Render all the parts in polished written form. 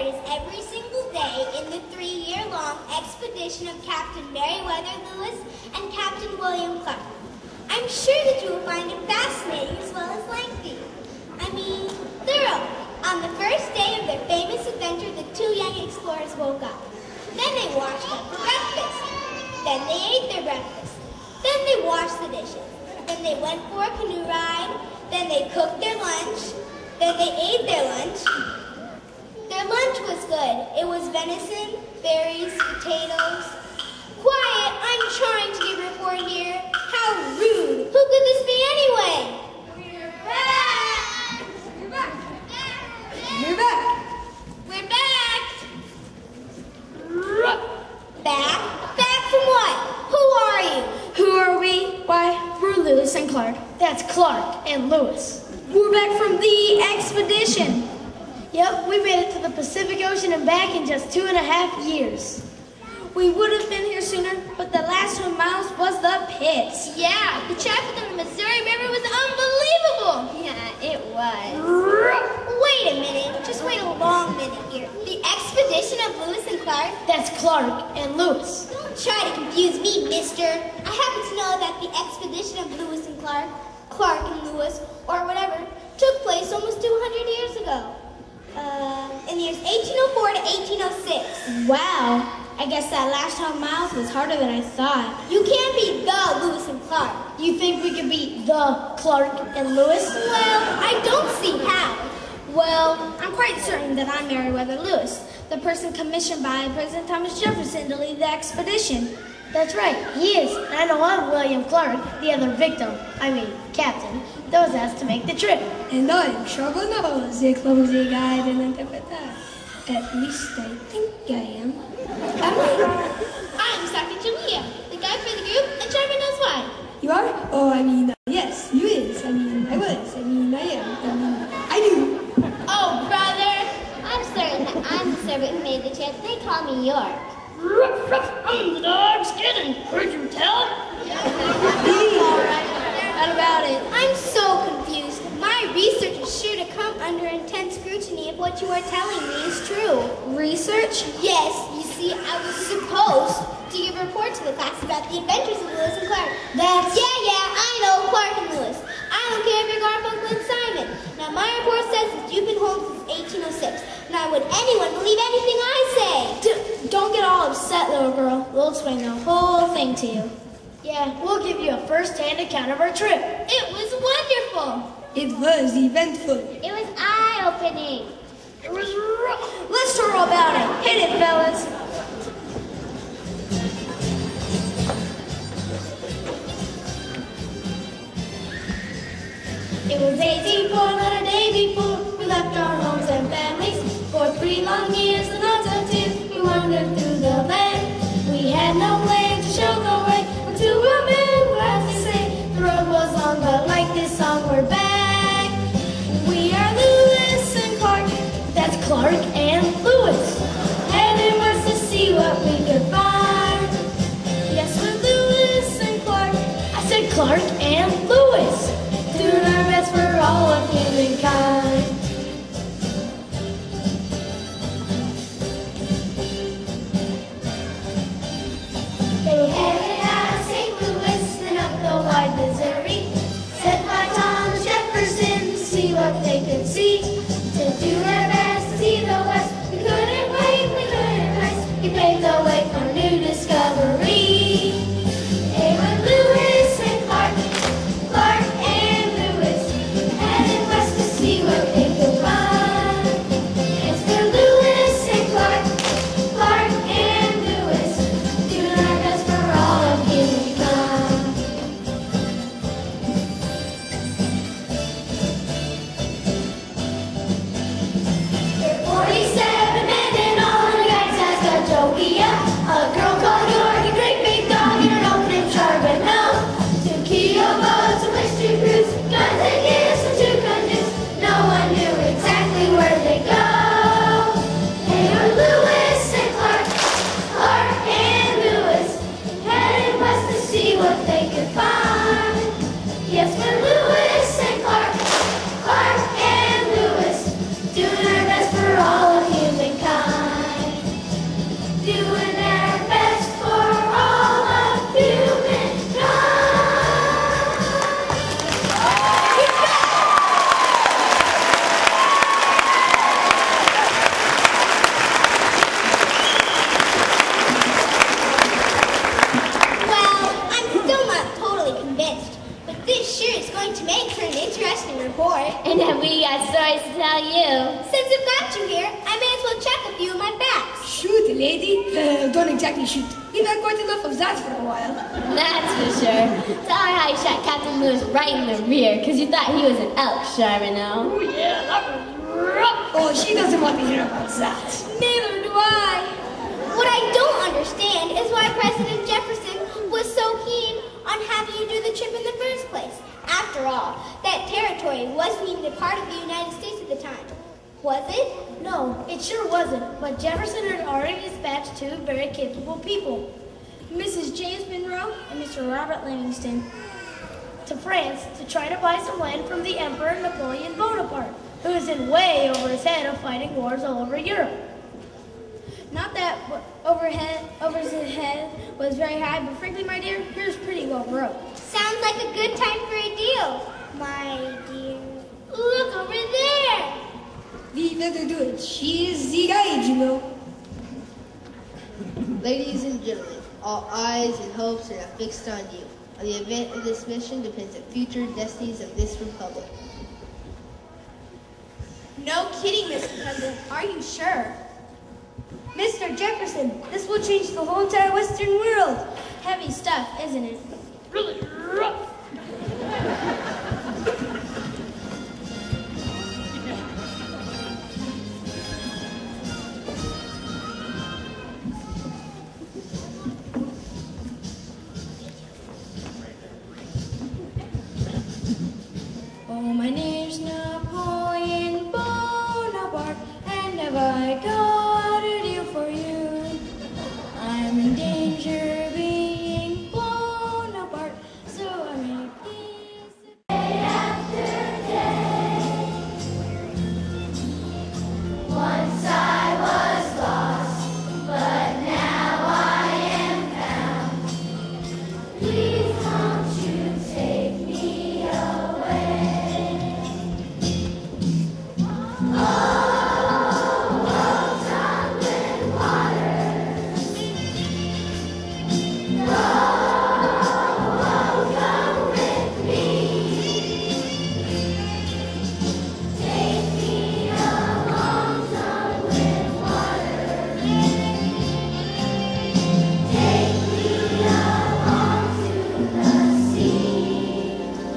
is every single day in the 3-year-long expedition of Captain Meriwether Lewis and Captain William Clark. I'm sure that you will find it fascinating as well as lengthy. Thorough. On the first day of their famous adventure, the two young explorers woke up. Then they washed up for breakfast. Then they ate their breakfast. Then they washed the dishes. Then they went for a canoe ride. Then they cooked their lunch. Then they ate their lunch. Their lunch was good. It was venison, berries, potatoes. Quiet! I'm trying to give a report here. How rude! Who could this be anyway? We're back! We're back! We're back! We're back! Back? Back from what? Who are you? Who are we? Why, we're Lewis and Clark. That's Clark and Lewis. We're back from the expedition. Yep, we made it to the Pacific Ocean and back in just 2.5 years. We would have been here sooner, but the last 1 miles was the pits. Yeah, the traffic on the Missouri River was unbelievable. Yeah, it was. Wait a minute. Just wait a long minute here. The expedition of Lewis and Clark? That's Clark and Lewis. Don't try to confuse me, mister. I happen to know that the expedition of Lewis and Clark, Clark and Lewis, or whatever, took place almost 200 years ago. In the years 1804 to 1806. Wow. I guess that last 100 miles was harder than I thought. You can't beat the Lewis and Clark. You think we could beat the Clark and Lewis? Well, I don't see how. Well, I'm quite certain that I'm Meriwether Lewis, the person commissioned by President Thomas Jefferson to lead the expedition. That's right, he is. And I know I'm William Clark, the other victim, captain, that was asked to make the trip. And I'm Trouble Nose, the clumsy guide and interpreter. At least I think I am. I'm Second Julia, the guide for the group, and Chairman knows why. You are? Oh, yes, you is. I was. I am. I do. Oh, brother, I'm certain that I'm the servant who made the trip. They call me York. Ruff, ruff, I'm the dog's kidding. Heard you tell? What about it? I'm so confused. My research is sure to come under intense scrutiny if what you are telling me is true. Research? Yes, you see, I was supposed to give a report to the class about the adventures of Lewis and Clark. Yeah, I know, Clark and Lewis. I don't care if you're Garfunkel and Simon. Now, my report says that you've been home since 1806. Now, would anyone believe anything I say? Don't get all upset, little girl. We'll explain the whole thing to you. Yeah, we'll give you a first-hand account of our trip. It was wonderful. It was eventful. It was eye-opening. It was rough. Let's hear all about it. Hit it, fellas. It was 1804, not a day before, we left our homes and families. For 3 long years, the nights of tears, we wandered through the land. We had no way to show the way, but to our men, as they say, the road was long, but like this song, we're back. We are Lewis and Clark, that's Clark and Lewis. heading west to see what we could find. Yes, we're Lewis and Clark, I said Clark and Lewis. doing our best for all of humankind. interesting report. And then we got stories to tell you. Since I've got you here, I may as well check a few of my facts. Shoot, lady. Don't exactly shoot. We've had quite enough of that for a while. That's for sure. Tell her how you shot Captain Lewis right in the rear, because you thought he was an elk, Charbonneau. Oh, yeah, that was rough. Oh, she doesn't want to hear about that. Neither do I. What I don't understand is why President Jefferson was so keen on having you do the trip in the first place. After all, that territory wasn't even a part of the United States at the time. Was it? No, it sure wasn't, but Jefferson had already dispatched two very capable people, Mrs. James Monroe and Mr. Robert Livingston, to France to try to buy some land from the Emperor Napoleon Bonaparte, who was in way over his head of fighting wars all over Europe. Not that over his head was very high, but frankly, my dear, he was pretty well broke. Sounds like a good time for a deal, my dear. Look over there. We better do it. She is the guide, you know. Ladies and gentlemen, all eyes and hopes are now fixed on you. On the event of this mission depends the future destinies of this republic. No kidding, Mr. President. Are you sure? Mr. Jefferson, this will change the whole entire Western world. Heavy stuff, isn't it? Really rough. Oh, my name's Napoleon Bonaparte, and have I got a deal for you? I'm in danger of being blown apart, so I make peace. Day after day. Once I was lost, but now I am found. Please don't you take me away.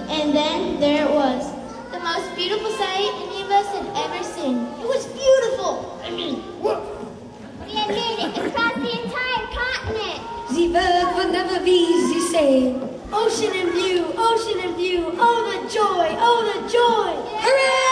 And then there it was. The most beautiful sight any of us had ever seen. It was beautiful. I mean, woof. We had made it across the entire continent. The world will never be the same. Ocean in view, oh the joy, oh the joy. Hooray!